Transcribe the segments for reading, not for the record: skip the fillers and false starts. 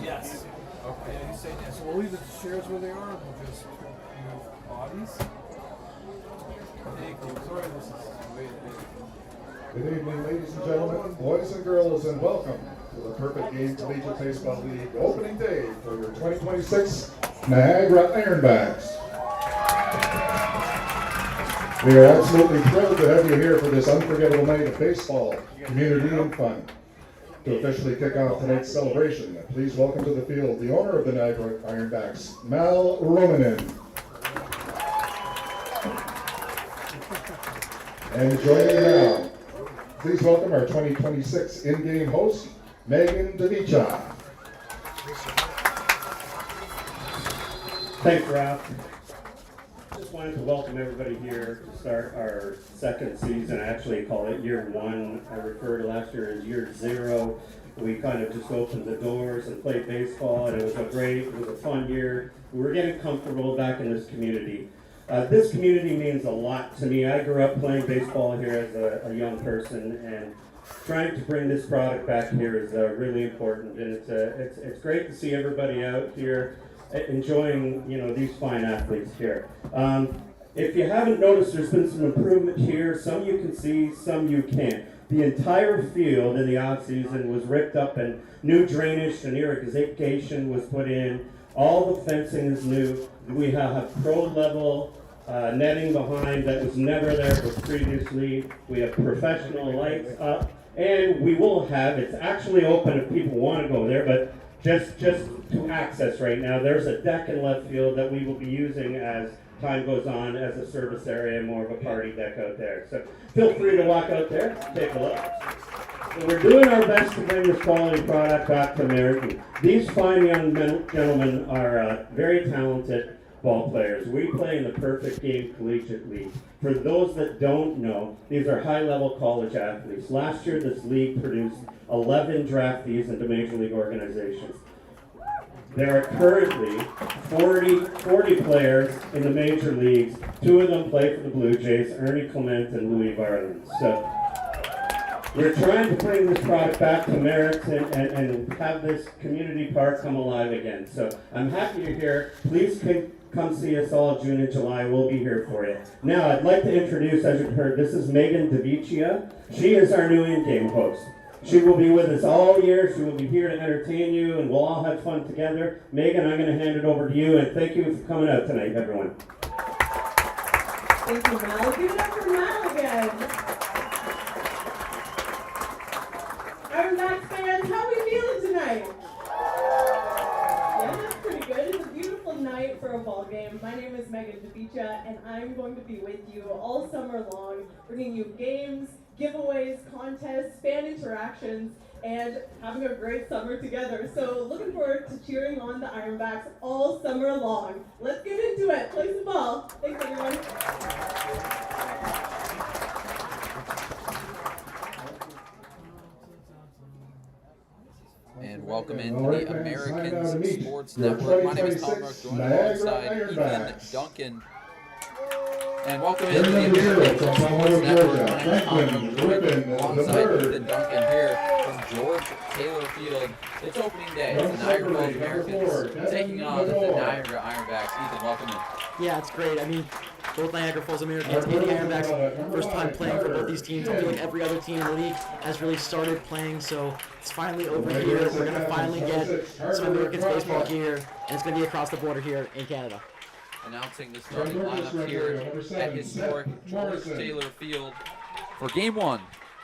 Yes. Okay. Yeah, you say yes. So we'll leave the chairs where they are. We'll just move bodies. Thank you. Sorry, this is way big. Good evening, ladies and gentlemen, boys and girls, and welcome to the Perfect Game Collegiate Baseball League opening day for your 2026 Niagara Ironbacks. We are absolutely thrilled to have you here for this unforgettable night of baseball, community, and fun. To officially kick off tonight's celebration, please welcome to the field the owner of the Niagara Ironbacks, Mal Romanen. And joining you now, please welcome our 2026 in-game host, Megan DeVicia. Thanks, Ralph. Just wanted to welcome everybody here to start our second season. I actually call it year one. I refer to last year as year zero. We kind of just opened the doors and played baseball, and it was a fun year. We were getting comfortable back in this community. This community means a lot to me. I grew up playing baseball here as a young person, and trying to bring this product back here is really important. And it's great to see everybody out here enjoying, these fine athletes here. If you haven't noticed, there's been some improvement here. Some you can see, some you can't. The entire field in the off-season was ripped up and new drainage and irrigation was put in. All the fencing is new. We have pro-level netting behind that was never there previously. We have professional lights up, and we will have, it's actually open if people want to go there, but just to access right now, there's a deck in left field that we will be using as time goes on as a service area, more of a party deck out there. So feel free to walk out there, take a look. So we're doing our best to bring this quality product back to American. These fine young gentlemen are very talented ball players. We play in the Perfect Game Collegiate League. For those that don't know, these are high-level college athletes. Last year, this league produced 11 draftees into major league organizations. There are currently 40 players in the major leagues. 2 of them play for the Blue Jays, Ernie Clement and Louis Varland. So we're trying to bring this product back to Merritt and have this community park come alive again. So I'm happy you're here. Please come see us all June and July. We'll be here for you. Now I'd like to introduce, as you've heard, this is Megan DeVicia. She is our new in-game host. She will be with us all year. She will be here to entertain you, and we'll all have fun together. Megan, I'm going to hand it over to you, and thank you for coming out tonight, everyone. Thank you, Mal. Give it up for Mal again. Ironbacks fans, how are we feeling tonight? Yeah, that's pretty good. It's a beautiful night for a ball game. My name is Megan DeVicia, and I'm going to be with you all summer long, bringing you games, giveaways, contests, fan interactions, and having a great summer together. So looking forward to cheering on the Ironbacks all summer long. Let's get into it. Play some ball. Thanks, everyone. And welcome in the Americans Sports Network. My name is Tom Rook, joined alongside Ethan Duncan. And welcome into the Americans Sports Network. My name is Tom Rook, joined alongside Ethan Duncan here from George Taylor Field. It's opening day. The Niagara Falls Americans taking on the Niagara Ironbacks. Ethan, welcome in. Yeah, it's great. I mean, both Niagara Falls Americans and the Ironbacks, first time playing for both these teams. I feel like every other team in the league has really started playing, so it's finally over here. We're going to finally get some Americans baseball here, and it's going to be across the border here in Canada. Announcing the starting lineup here at historic George Taylor Field for Game 1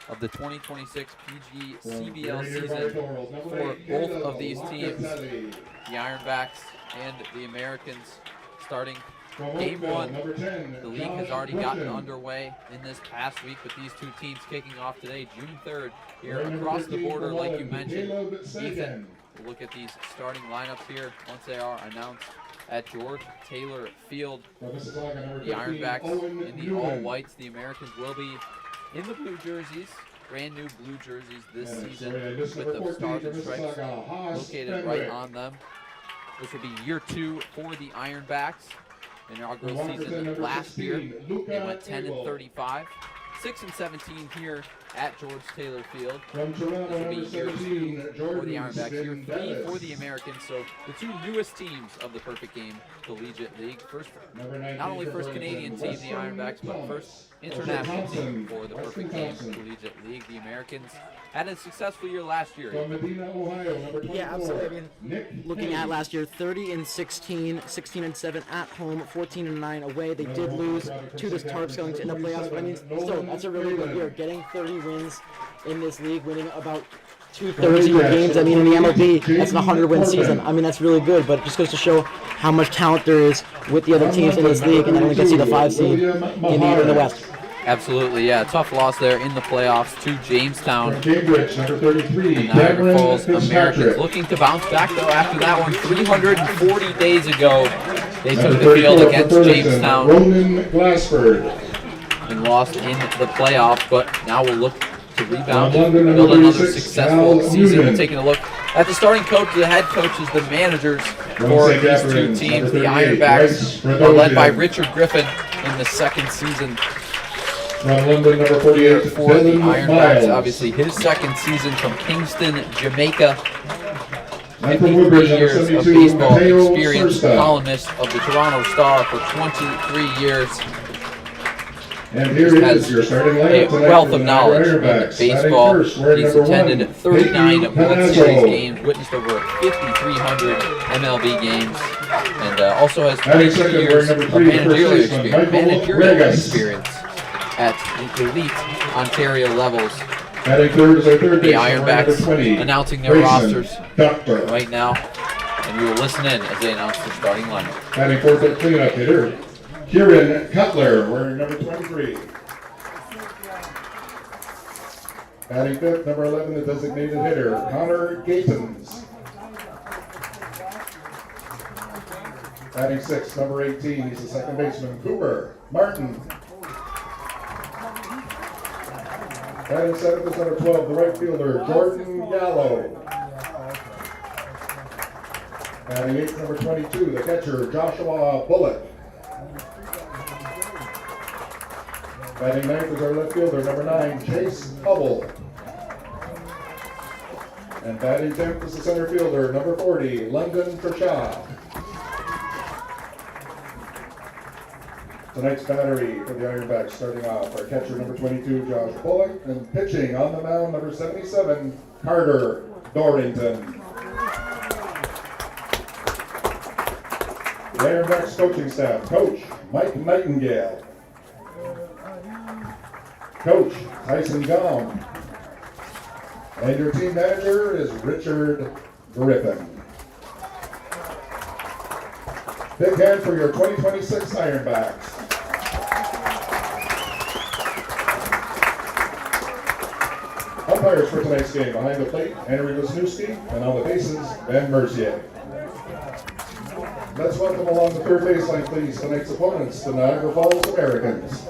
of the 2026 PG CBL season for both of these teams, the Ironbacks and the Americans. Starting Game one, Number 10, the league has already gotten underway in this past week with these two teams kicking off today, June 3rd, here across the border, like you mentioned. Ethan, we'll look at these starting lineups here once they are announced at George Taylor Field. The Ironbacks in the all-whites. The Americans will be in the blue jerseys, brand new blue jerseys this season with the stars and stripes located right on them. This will be year 2 for the Ironbacks. Inaugural season last year, they went 10-35, 6-17 here at George Taylor Field. This will be year 2 for the Ironbacks, year 3 for the Americans. So the two newest teams of the Perfect Game Collegiate League. First, not only first Canadian team, the Ironbacks, but first international team for the Perfect Game Collegiate League. The Americans had a successful year last year. Yeah, absolutely. I mean, looking at last year, 30-16, 16-7 at home, 14-9 away. They did lose to the Tarps going to the playoffs, but I mean, still, that's a really good year. Getting 30 wins in this league, winning about 2/3 of your games. I mean, in the MLB, that's an 100-win season. I mean, that's really good, but it just goes to show how much talent there is with the other teams in this league, and that only gets you the 5 seed in the West. Absolutely, yeah. Tough loss there in the playoffs to Jamestown. Cambridge, number 33, Niagara Falls Americans looking to bounce back, though, after that one. 340 days ago, they took the field against Jamestown and lost in the playoffs, but now we'll look to rebound and build another successful season. We're taking a look at the starting coach, the head coaches, the managers for these two teams. The Ironbacks are led by Richard Griffin in the second season London, number 48, for the Ironbacks. Obviously, his second season from Kingston, Jamaica. 53 years of baseball experience, columnist of the Toronto Star for 23 years. And here is your starting lineup a wealth of knowledge in baseball. He's attended 39 World Series games, witnessed over 5,300 MLB games, and also has 22 years of managerial experience at the elite Ontario levels. The Ironbacks announcing their rosters right now, and we will listen in as they announce their starting lineup. Batting fourth at cleanup hitter, Kieran Cutler, wearing number 23. Batting fifth, number 11, the designated hitter, Connor Gatons. Batting sixth, number 18, he's the second baseman, Cooper Martin. Batting seventh is number 12, the right fielder, Jordan Gallo. Batting eighth, number 22, the catcher, Joshua Bullock. Batting ninth is our left fielder, number 9, Chase Hubble. And batting 10th is the center fielder, number 40, London Kershaw. Tonight's battery for the Ironbacks starting off, our catcher, number 22, Josh Bullock, and pitching on the mound, number 77, Carter Dorrington. The Ironbacks coaching staff, Coach Mike Nightingale. Coach Tyson Gong. And your team manager is Richard Griffin. Big hand for your 2026 Ironbacks. Umpires for tonight's game, behind the plate, Henry Wisniewski, and on the bases, Ben Mercier. Let's welcome along the third baseline, please, tonight's opponents, the Niagara Falls Americans.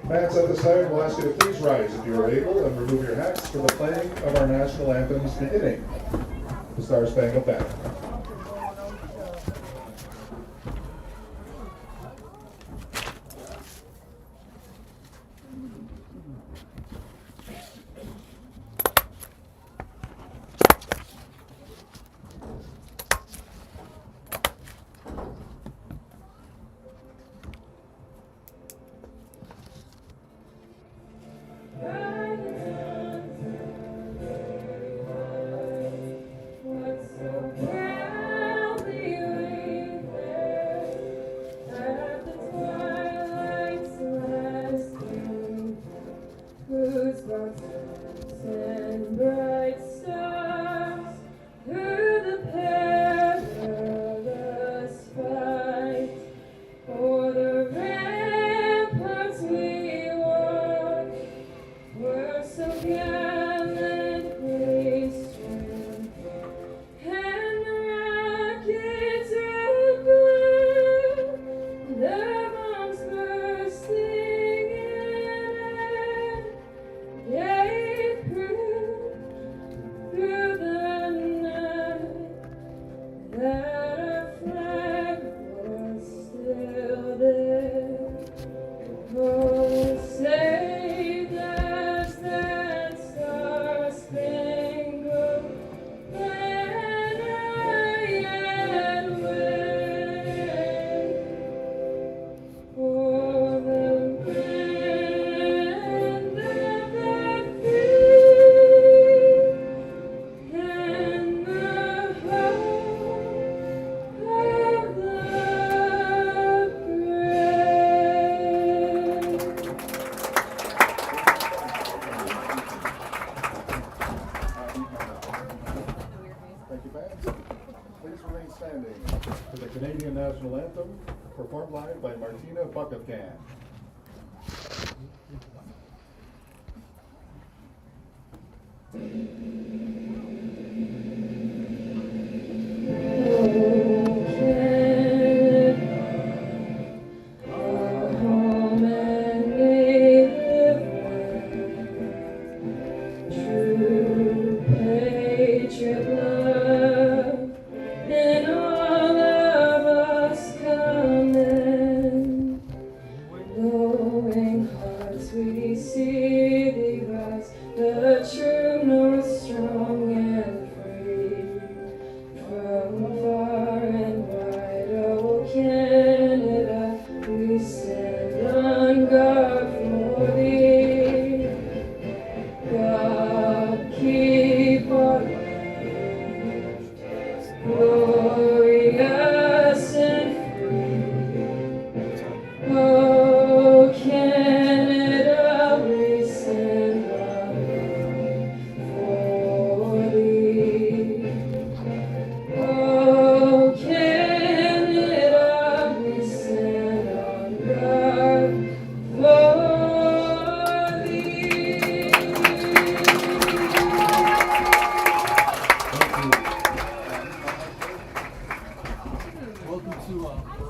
Fans, at this time, we'll ask you to please rise if you are able and remove your hats for the playing of our national anthems beginning. The Star Spangled Banner. What's so responding to the Canadian National Anthem, performed live by Martina Buckingham.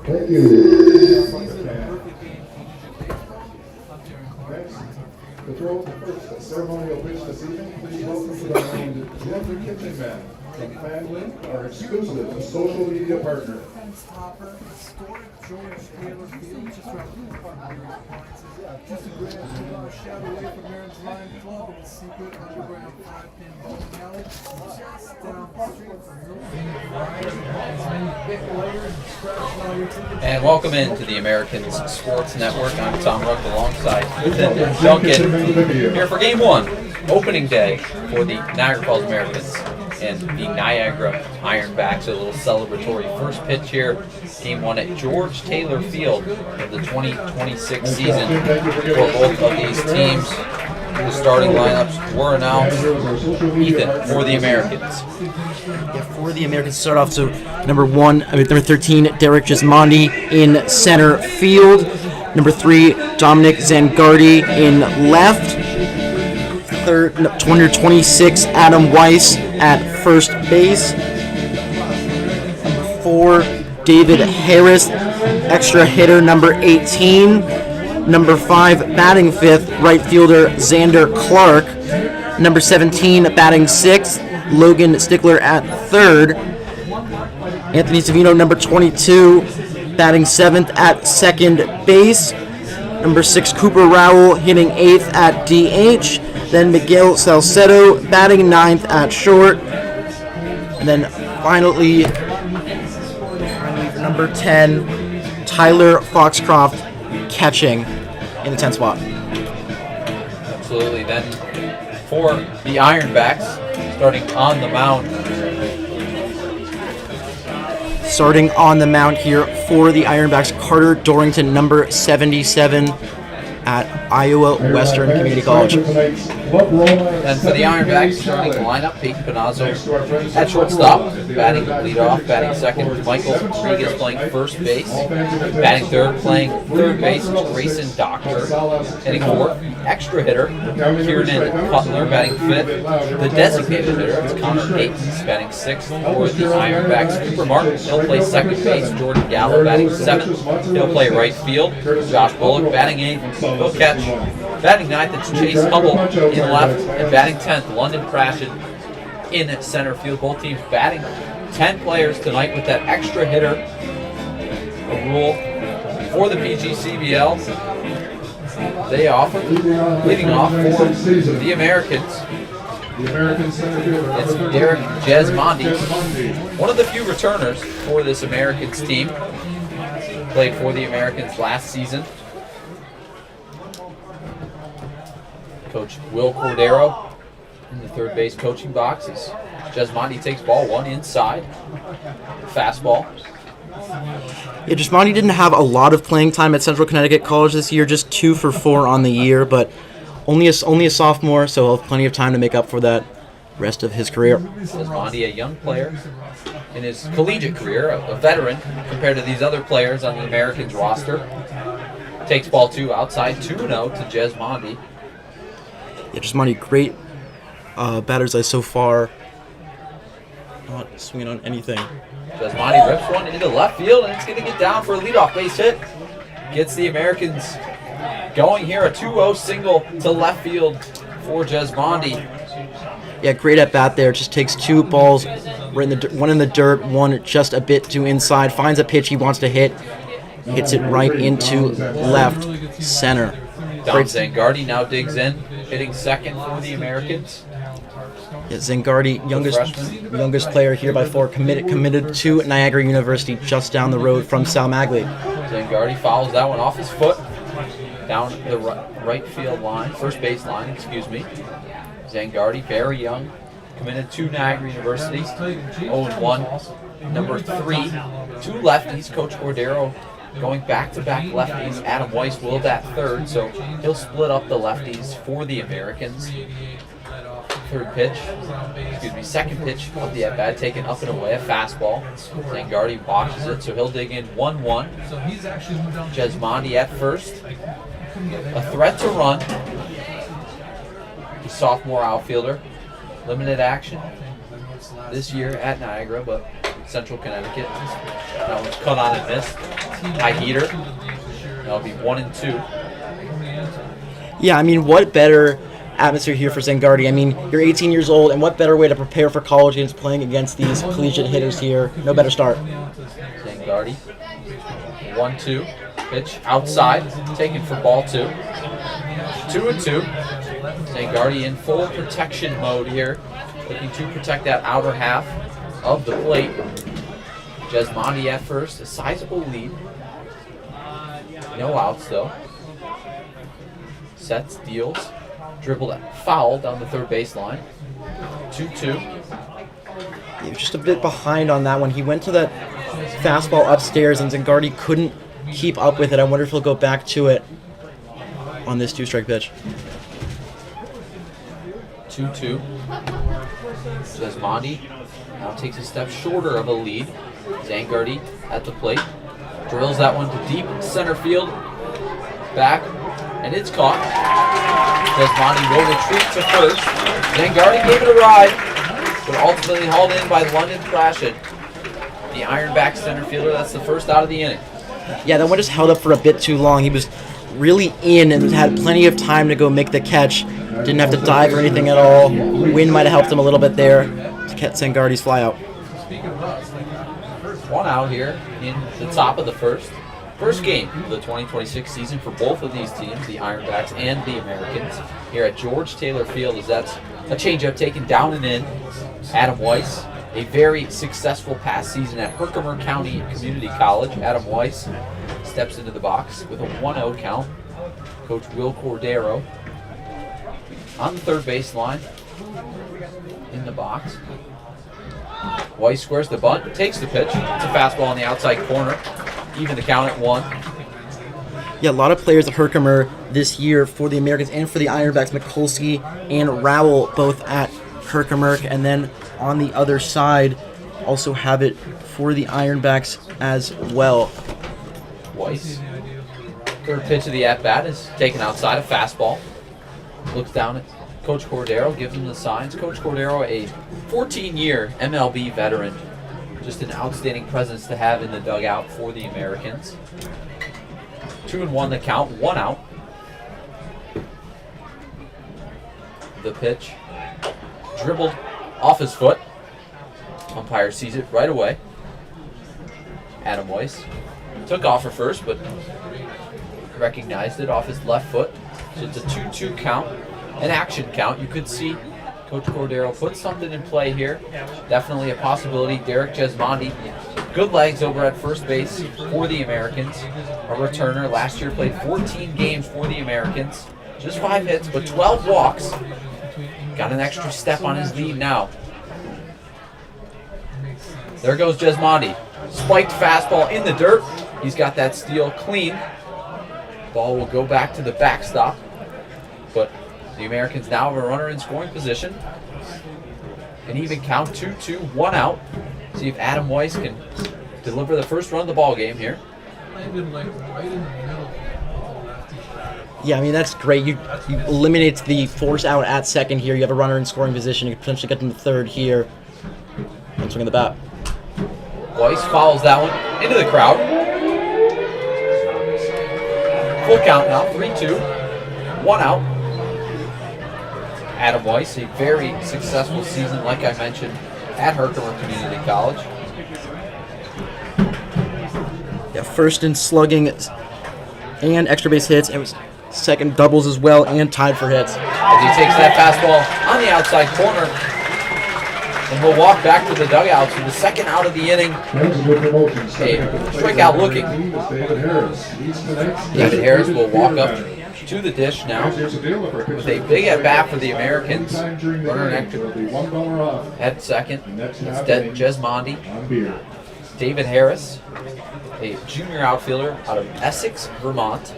Thank you. To throw the first ceremonial pitch this evening, please welcome to the line Jeffrey Kitchenman from Family, our exclusive social media partner. Stopper, historic George Taylor Field, just around just a grand shot away from Marin's Line Club and the secret underground 5-pin bowling alley, just down the street from And welcome into the Americans Sports Network. I'm Tom Ruck alongside Ethan Duncan here for Game 1, opening day for the Niagara Falls Americans and the Niagara Ironbacks. A little celebratory first pitch here, Game 1 at George Taylor Field of the 2026 season for both of these teams. The starting lineups were announced. Ethan, for the Americans. Yeah, for the Americans, start off. So number 13, Derek Gismondi in center field. Number 3, Dominic Zangardi in left. Third, 226, Adam Weiss at first base. Number 4, David Harris, extra hitter, number 18. Number 5, batting 5th, right fielder Xander Clark. Number 17, batting 6th, Logan Stickler at 3rd. Anthony Savino, number 22, batting 7th at second base. Number 6, Cooper Rowell, hitting 8th at DH. Then Miguel Salcedo, batting 9th at short. And then finally number 10, Tyler Foxcroft, catching in the 10th spot. Absolutely. Then for the Ironbacks, starting on the mound. Starting on the mound here for the Ironbacks, Carter Dorrington, number 77 at Iowa Western Community College. And for the Ironbacks, starting the lineup, Peyton Panazzo at shortstop, batting leadoff, batting second, Michael Rodriguez playing first base, batting third, playing third base, Grayson Doctor, hitting fourth, extra hitter, Kieran Cutler batting fifth, the designated hitter, it's Connor Gatens batting sixth for the Ironbacks, Cooper Martin, he'll play second base, Jordan Gallo batting seventh, he'll play right field, Josh Bullock batting eighth, he'll catch. Batting ninth, it's Chase Hubble in left, and batting 10th, London Prashid in center field. Both teams batting 10 players tonight with that extra hitter, a rule for the PGCBL. They offer, leading off for the Americans. It's Derek Jesmondi, one of the few returners for this Americans team. Played for the Americans last season. Coach Will Cordero in the third base coaching box as Jesmondi takes ball one inside. Fastball. Yeah, Jesmondi didn't have a lot of playing time at Central Connecticut College this year, just 2 for 4 on the year, but only a sophomore, so he'll have plenty of time to make up for that rest of his career. Jesmondi, a young player in his collegiate career, a veteran compared to these other players on the Americans roster. Takes ball 2 outside, 2-0 to Jesmondi. Yeah, Jesmondi, great batter's eye so far. Not swinging on anything. Jesmondi rips one into left field, and it's going to get down for a leadoff base hit. Gets the Americans going here, a 2-0 single to left field for Jesmondi. Yeah, great at bat there. Just takes 2 balls, one in the dirt, one just a bit too inside. Finds a pitch he wants to hit, hits it right into left center. Dom Zangardi now digs in, hitting second for the Americans. Yeah, Zangardi, youngest player here by far, committed to Niagara University, just down the road from Sal Magli. Zangardi fouls that one off his foot, down the right field line, first base line, excuse me. Zangardi, very young, committed to Niagara University, 0-1. Number 3, 2 lefties, Coach Cordero going back-to-back lefties. Adam Weiss will bat third, so he'll split up the lefties for the Americans. Second pitch of the at-bat, taken up and away, a fastball. Zangardi watches it, so he'll dig in 1-1. Jesmondi at first. A threat to run. The sophomore outfielder. Limited action this year at Niagara, but Central Connecticut. That one's cut on and missed. High heater. That'll be 1-2. Yeah, I mean, what better atmosphere here for Zangardi? I mean, you're 18 years old, and what better way to prepare for college games playing against these collegiate hitters here? No better start. Zangardi. 1-2. Pitch outside. Taken for ball 2. 2-2. Zangardi in full protection mode here. Looking to protect that outer half of the plate. Jesmondi at first. A sizable lead. No outs though. Sets, deals. Dribbled foul down the third baseline. 2-2. He was just a bit behind on that one. He went to that fastball upstairs, and Zangardi couldn't keep up with it. I wonder if he'll go back to it on this 2-strike pitch. 2-2. Jesmondi now takes a step shorter of a lead. Zangardi at the plate. Drills that one to deep center field. Back. And it's caught. Jesmondi will retreat to first. Zangardi gave it a ride, but ultimately hauled in by London Prashad, the Ironbacks center fielder. That's the first out of the inning. Yeah, that one just held up for a bit too long. He was really in and had plenty of time to go make the catch. Didn't have to dive or anything at all. Wind might have helped him a little bit there to catch Zangardi's fly out. One out here in the top of the first. First game of the 2026 season for both of these teams, the Ironbacks and the Americans, here at George Taylor Field, as that's a changeup taken down and in. Adam Weiss, a very successful past season at Herkimer County Community College. Adam Weiss steps into the box with a 1-0 count. Coach Will Cordero on the third baseline in the box. Weiss squares the bunt, takes the pitch. It's a fastball on the outside corner. Even the count at 1. Yeah, a lot of players at Herkimer this year for the Americans and for the Ironbacks. Mikulski and Rowell both at Herkimer. And then on the other side, also have it for the Ironbacks as well. Weiss. Third pitch of the at-bat is taken outside, a fastball. Looks down at Coach Cordero, gives him the signs. Coach Cordero, a 14-year MLB veteran. Just an outstanding presence to have in the dugout for the Americans. 2-1 the count, 1 out. The pitch dribbled off his foot. Umpire sees it right away. Adam Weiss took off for first, but recognized it off his left foot. So it's a 2-2 count, an action count. You could see Coach Cordero put something in play here. Definitely a possibility. Derek Jesmondi, good legs over at first base for the Americans. A returner. Last year played 14 games for the Americans. Just 5 hits, but 12 walks. Got an extra step on his lead now. There goes Jesmondi. Spiked fastball in the dirt. He's got that steal clean. Ball will go back to the backstop. But the Americans now have a runner in scoring position. An even count, 2-2, 1 out. See if Adam Weiss can deliver the first run of the ball game here. Landed like right in the middle. Yeah, I mean, that's great. You eliminate the force out at second here. You have a runner in scoring position. You can potentially get them to third here. And swing of the bat. Weiss follows that one into the crowd. Full count now, 3-2, 1 out. Adam Weiss, a very successful season, like I mentioned, at Herkimer Community College. Yeah, first in slugging and extra base hits. It was second doubles as well and tied for hits. As he takes that fastball on the outside corner, and will walk back to the dugouts for the second out of the inning. A strikeout looking. David Harris will walk up to the dish now with a big at bat for the Americans. Runner at second. It's Jesmondi. David Harris, a junior outfielder out of Essex, Vermont.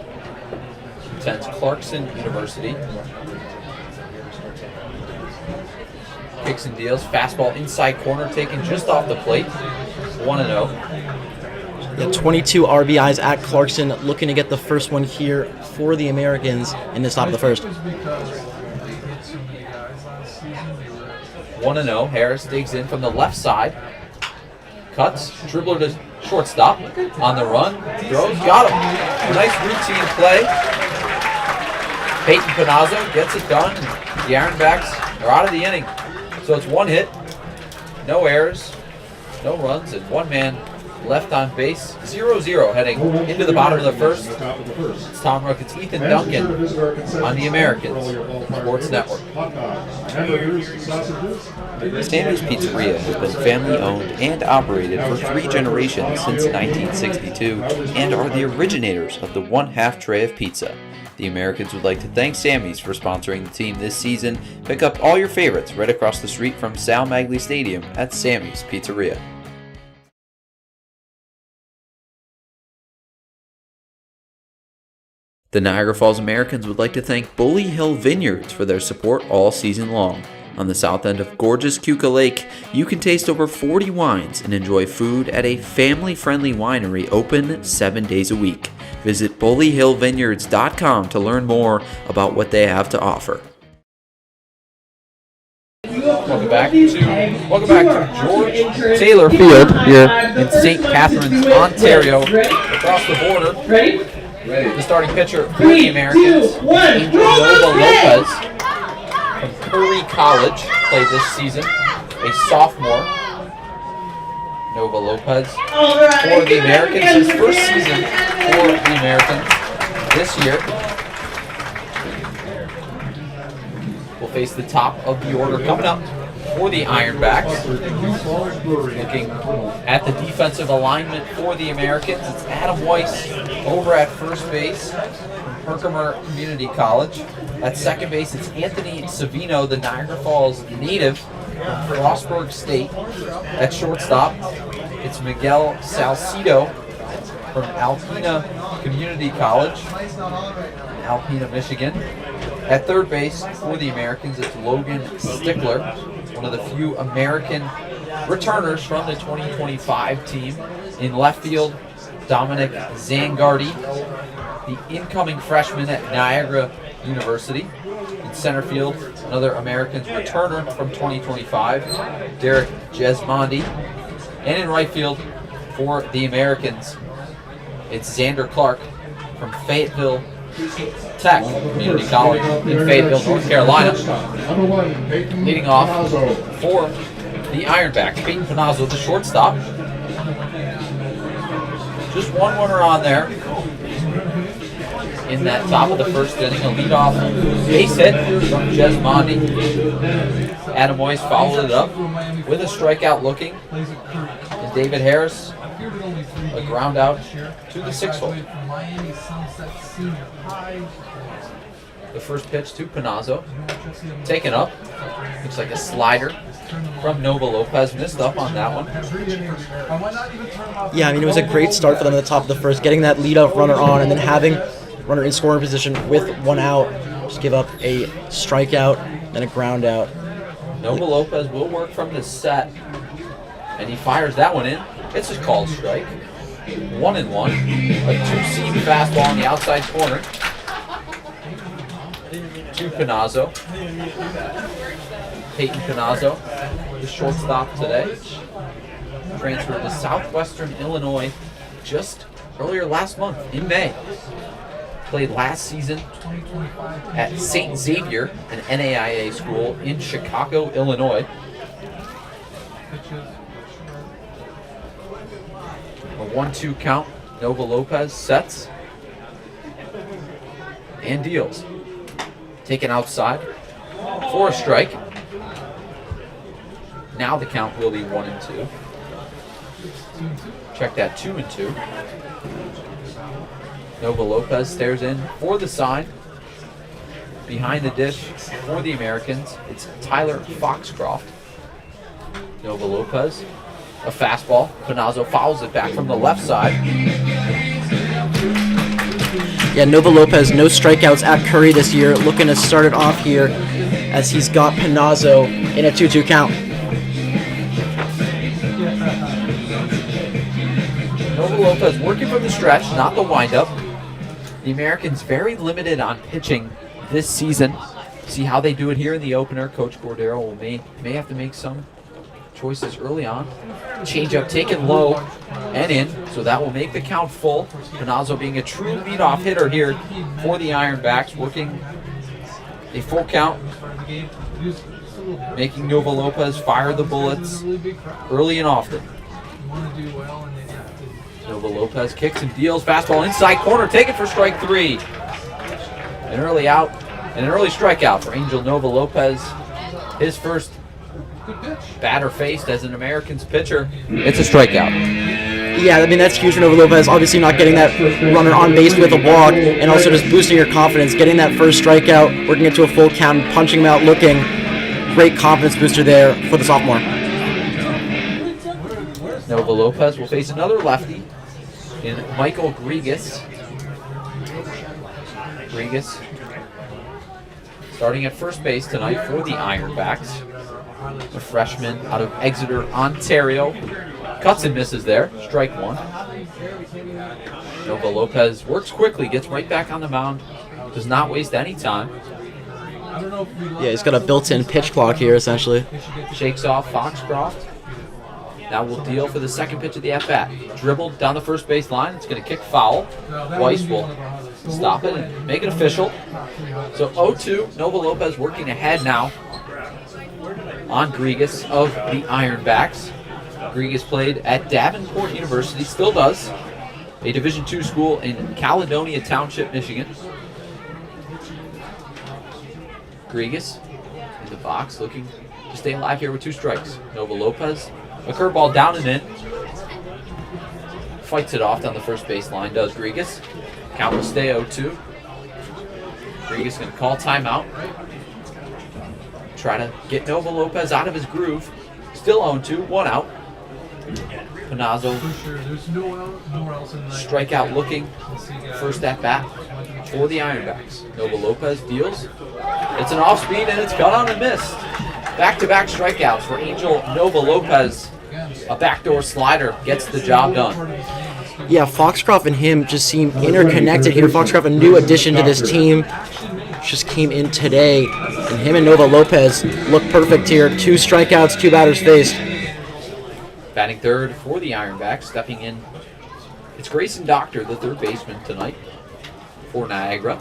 Attends Clarkson University. Kicks and deals. Fastball inside corner taken just off the plate. 1-0. Yeah, 22 RBIs at Clarkson, looking to get the first one here for the Americans in this top of the first. 1-0. Harris digs in from the left side. Cuts. Dribbler to shortstop. On the run. Throws. Got him. Nice routine play. Peyton Panazzo gets it done. The Ironbacks are out of the inning. So it's 1 hit, no errors, no runs, and 1 man left on base. 0-0 heading into the bottom of the first. It's Tom Rook, it's Ethan Duncan on the Americans Sports Network. Sammy's Pizzeria has been family-owned and operated for 3 generations since 1962 and are the originators of the 1/2 tray of pizza. The Americans would like to thank Sammy's for sponsoring the team this season. Pick up all your favorites right across the street from Sal Magley Stadium at Sammy's Pizzeria. The Niagara Falls Americans would like to thank Bully Hill Vineyards for their support all season long. On the south end of gorgeous Keuka Lake, you can taste over 40 wines and enjoy food at a family-friendly winery open 7 days a week. Visit bullyhillvineyards.com to learn more about what they have to offer. Welcome back to George Taylor Field here in St. Catharines, Ontario, across the border. The starting pitcher for the Americans, Angel Nova Lopez from Curry College, played this season, a sophomore. Nova Lopez for the Americans, his first season for the Americans this year. Will face the top of the order coming up for the Ironbacks. Looking at the defensive alignment for the Americans, it's Adam Weiss over at first base from Herkimer Community College. At second base, it's Anthony Savino, the Niagara Falls native from Frostburg State. At shortstop, it's Miguel Salcido from Alpena Community College in Alpena, Michigan. At third base for the Americans, it's Logan Stickler, one of the few American returners from the 2025 team. In left field, Dominic Zangardi, the incoming freshman at Niagara University. In center field, another American returner from 2025, Derek Jesmondi. And in right field for the Americans, it's Xander Clark from Fayetteville Tech Community College in Fayetteville, North Carolina. Leading off for the Ironbacks, Peyton Panazzo, the shortstop. Just one runner on there in that top of the first inning. A leadoff base hit from Jesmondi. Adam Weiss followed it up with a strikeout looking. And David Harris, a ground out to the 6th hole. The first pitch to Panazzo. Taken up. Looks like a slider from Nova Lopez. Missed up on that one. Yeah, I mean, it was a great start for them at the top of the first, getting that leadoff runner on and then having runner in scoring position with 1 out. Just give up a strikeout and a ground out. Nova Lopez will work from the set, and he fires that one in. It's a called strike. 1-1. A two-seam fastball on the outside corner to Panazzo. Peyton Panazzo, the shortstop today, transferred to Southwestern Illinois just earlier last month in May. Played last season at St. Xavier, an NAIA school in Chicago, Illinois. A 1-2 count. Nova Lopez sets and deals. Taken outside for a strike. Now the count will be 1-2. Check that, 2-2. Nova Lopez stares in for the sign. Behind the dish for the Americans, it's Tyler Foxcroft. Nova Lopez, a fastball. Panazzo fouls it back from the left side. Yeah, Nova Lopez, no strikeouts at Curry this year. Looking to start it off here as he's got Panazzo in a 2-2 count. Nova Lopez working from the stretch, not the windup. The Americans very limited on pitching this season. See how they do it here in the opener. Coach Cordero may have to make some choices early on. Changeup taken low and in, so that will make the count full. Panazzo being a true leadoff hitter here for the Ironbacks, working a full count, making Nova Lopez fire the bullets early and often. Nova Lopez kicks and deals. Fastball inside corner, taken for strike 3. An early out and an early strikeout for Angel Nova Lopez. His first batter faced as an Americans pitcher. It's a strikeout. Yeah, I mean, that's huge for Nova Lopez. Obviously not getting that runner on base with a walk, and also just boosting your confidence. Getting that first strikeout, working it to a full count, punching him out, looking. Great confidence booster there for the sophomore. Nova Lopez will face another lefty in Michael Grigas. Grigas starting at first base tonight for the Ironbacks. A freshman out of Exeter, Ontario. Cuts and misses there. Strike 1. Nova Lopez works quickly, gets right back on the mound. Does not waste any time. Yeah, he's got a built-in pitch clock here, essentially. Shakes off Foxcroft. Now will deal for the second pitch of the at-bat. Dribbled down the first base line. It's going to kick foul. Weiss will stop it and make it official. So 0-2. Nova Lopez working ahead now on Grigas of the Ironbacks. Grigas played at Davenport University, still does. A Division II school in Caledonia Township, Michigan. Grigas in the box looking to stay alive here with 2 strikes. Nova Lopez. A curveball down and in. Fights it off down the first base line, does Grigas. Count will stay 0-2. Grigas going to call timeout. Try to get Nova Lopez out of his groove. Still 0-2, 1 out. Panazzo, strikeout looking. First at bat for the Ironbacks. Nova Lopez deals. It's an off speed and it's cut on and missed. Back-to-back strikeouts for Angel Nova Lopez. A backdoor slider gets the job done. Yeah, Foxcroft and him just seem interconnected here. Foxcroft, a new addition to this team, just came in today. And him and Nova Lopez look perfect here. 2 strikeouts, 2 batters faced. Batting third for the Ironbacks. Stepping in, it's Grayson Doctor, the third baseman tonight for Niagara.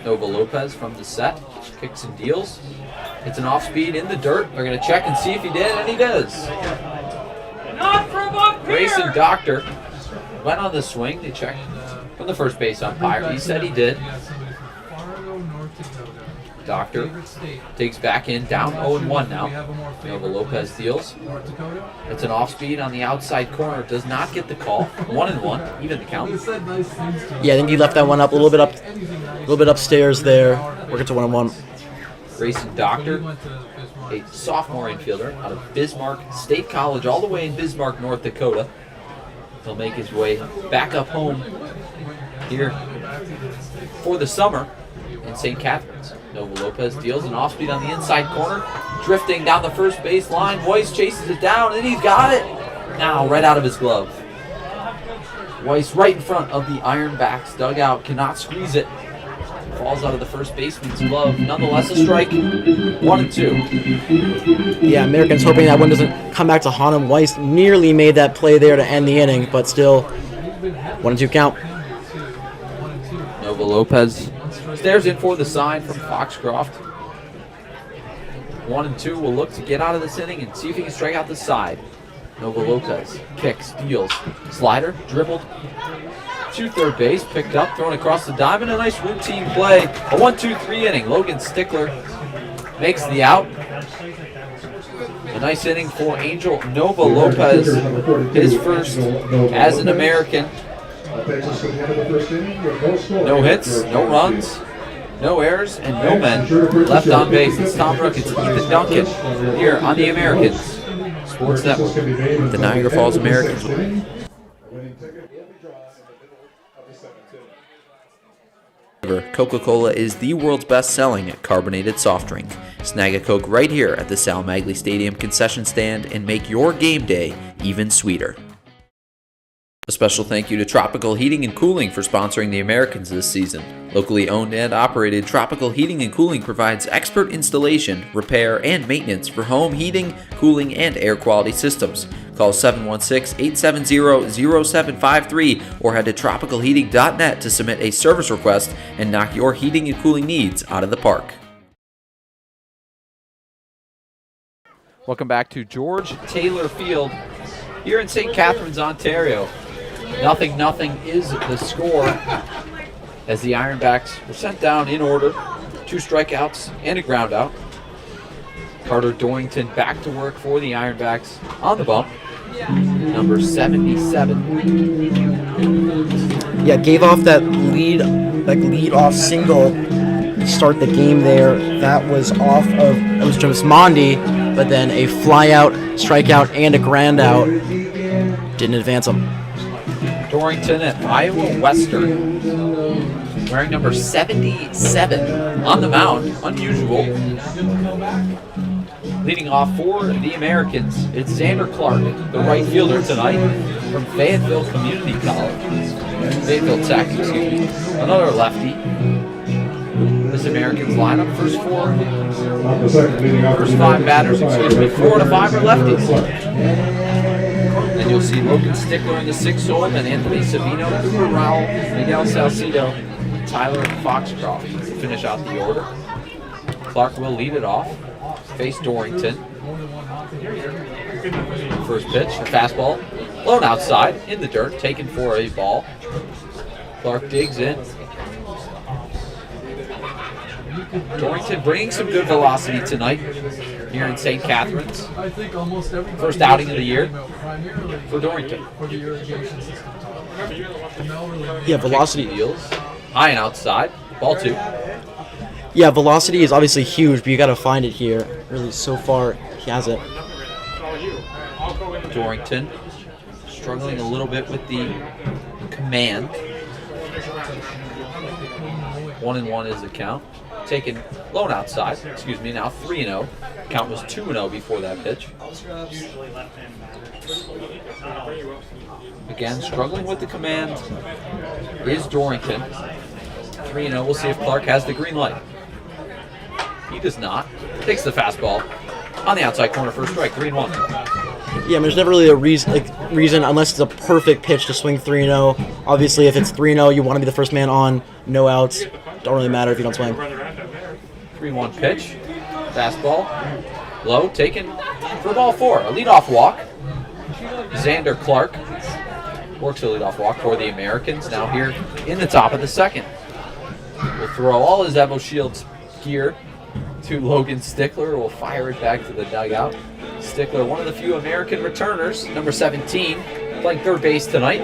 Nova Lopez from the set. Kicks and deals. It's an off-speed in the dirt. They're going to check and see if he did, and he does. Not from up here. Grayson Doctor went on the swing. They checked from the first base umpire. He said he did. Doctor takes back in, down 0-1 now. Nova Lopez deals. It's an off-speed on the outside corner. Does not get the call. 1-1, even the count. Yeah, I think he left that one up a little bit upstairs there. Work it to 1-1. Grayson Doctor, a sophomore infielder out of Bismarck State College, all the way in Bismarck, North Dakota. He'll make his way back up home here for the summer in St. Catharines. Nova Lopez deals an off-speed on the inside corner. Drifting down the first base line. Weiss chases it down, and he's got it. Now, right out of his glove. Weiss right in front of the Ironbacks dugout. Cannot squeeze it. Falls out of the first baseman's glove. Nonetheless, a strike. 1-2. Yeah, Americans hoping that one doesn't come back to haunt him. Weiss nearly made that play there to end the inning, but still 1-2 count. Nova Lopez stares in for the sign from Foxcroft. 1-2 will look to get out of this inning and see if he can strike out the side. Nova Lopez kicks, deals, slider, dribbled to third base, picked up, thrown across the diamond. A nice routine play. A 1-2-3 inning. Logan Stickler makes the out. A nice inning for Angel Nova Lopez. His first as an American. No hits, no runs, no errors, and no men left on base. It's Tom Rook, it's Ethan Duncan here on the Americans Sports Network. The Niagara Falls Americans. Coca-Cola is the world's best-selling carbonated soft drink. Snag a Coke right here at the Sal Magley Stadium concession stand and make your game day even sweeter. A special thank you to Tropical Heating and Cooling for sponsoring the Americans this season. Locally owned and operated, Tropical Heating and Cooling provides expert installation, repair, and maintenance for home heating, cooling, and air quality systems. Call 716-870-0753 or head to tropicalheating.net to submit a service request and knock your heating and cooling needs out of the park. Welcome back to George Taylor Field here in St. Catharines, Ontario. 0-0 is the score as the Ironbacks were sent down in order. 2 strikeouts and a ground out. Carter Dorrington back to work for the Ironbacks on the bump. Number 77. Yeah, gave off that lead off single to start the game there. That was off of James Mondi, but then a fly out, strikeout, and a ground out didn't advance him. Dorrington at Iowa Western, wearing number 77 on the mound. Unusual. Leading off for the Americans, it's Xander Clark, the right fielder tonight from Fayetteville Community College. Fayetteville Tech, excuse me. Another lefty. This Americans lineup, first 5 batters, 4 to 5 are lefties. Then you'll see Logan Stickler in the 6th hole, and Anthony Savino, Cooper Rowell, Miguel Salcido, Tyler Foxcroft to finish out the order. Clark will lead it off. Face Dorrington. First pitch, a fastball, blown outside in the dirt, taken for a ball. Clark digs in. Dorrington bringing some good velocity tonight here in St. Catharines. First outing of the year for Dorrington. Yeah, velocity deals. High and outside. Ball 2. Yeah, velocity is obviously huge, but you got to find it here. Really, so far, he has it. Dorrington struggling a little bit with the command. 1-1 is the count. Taken lone outside. Excuse me, now 3-0. Count was 2-0 before that pitch. Again, struggling with the command is Dorrington. 3-0. We'll see if Clark has the green light. He does not. Takes the fastball on the outside corner for a strike. 3-1. Yeah, I mean, there's never really a reason unless it's a perfect pitch to swing 3-0. Obviously, if it's 3-0, you want to be the first man on, no outs. Don't really matter if you don't swing. 3-1 pitch. Fastball. Low, taken for ball 4. A leadoff walk. Xander Clark works a leadoff walk for the Americans. Now here in the top of the 2nd. Will throw all his Evo Shields gear to Logan Stickler. Will fire it back to the dugout. Stickler, one of the few American returners, number 17, playing third base tonight.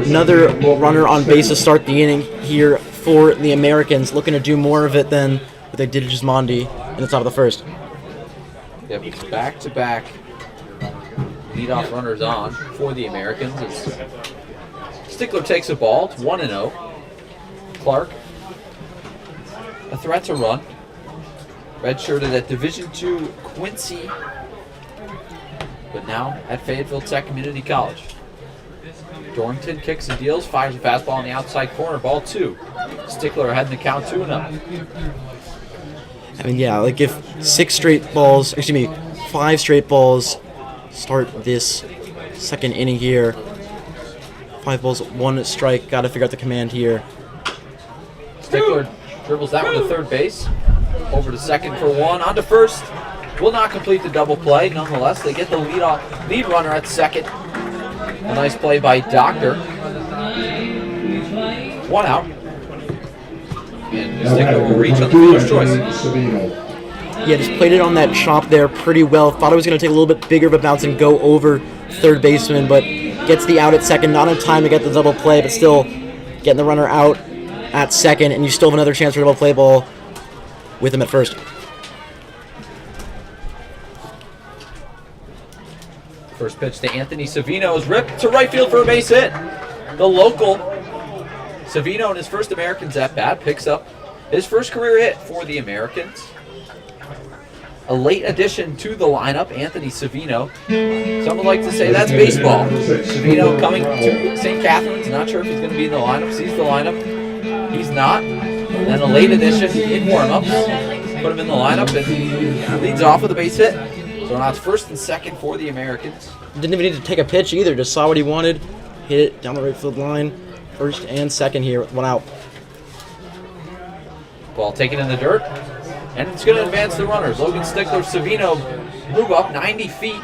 Another runner on base to start the inning here for the Americans, looking to do more of it than what they did to Gismondi in the top of the 1st. Yep, it's back-to-back leadoff runners on for the Americans. As Stickler takes a ball. It's 1-0. Clark a threat to run. Redshirted at Division II Quincy, but now at Fayetteville Tech Community College. Dorrington kicks and deals, fires a fastball on the outside corner, ball 2. Stickler ahead in the count 2-0. I mean, yeah, like if 5 straight balls start this second inning here. 5 balls, 1 strike. Got to figure out the command here. Stickler dribbles that one to third base. Over to second for 1. On to first. Will not complete the double play. Nonetheless, they get the lead runner at second. A nice play by Doctor. 1 out. And Stickler will reach on the fielder's choice. Yeah, just played it on that chop there pretty well. Thought it was going to take a little bit bigger of a bounce and go over third baseman, but gets the out at second. Not in time to get the double play, but still getting the runner out at second, and you still have another chance for a double play ball with him at first. First pitch to Anthony Savino is ripped to right field for a base hit. The local Savino in his first Americans at bat picks up his first career hit for the Americans. A late addition to the lineup, Anthony Savino. Some would like to say that's baseball. Savino coming to St. Catharines. Not sure if he's going to be in the lineup. Sees the lineup. He's not. And a late addition in warm-ups. Put him in the lineup and leads off with a base hit. So now it's first and second for the Americans. Didn't even need to take a pitch either. Just saw what he wanted. Hit it down the right field line. First and second here with 1 out. Ball taken in the dirt. And it's going to advance the runners. Logan Stickler, Savino move up 90 feet.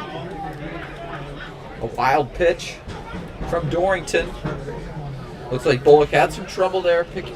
A wild pitch from Dorrington. Looks like Bullock had some trouble there picking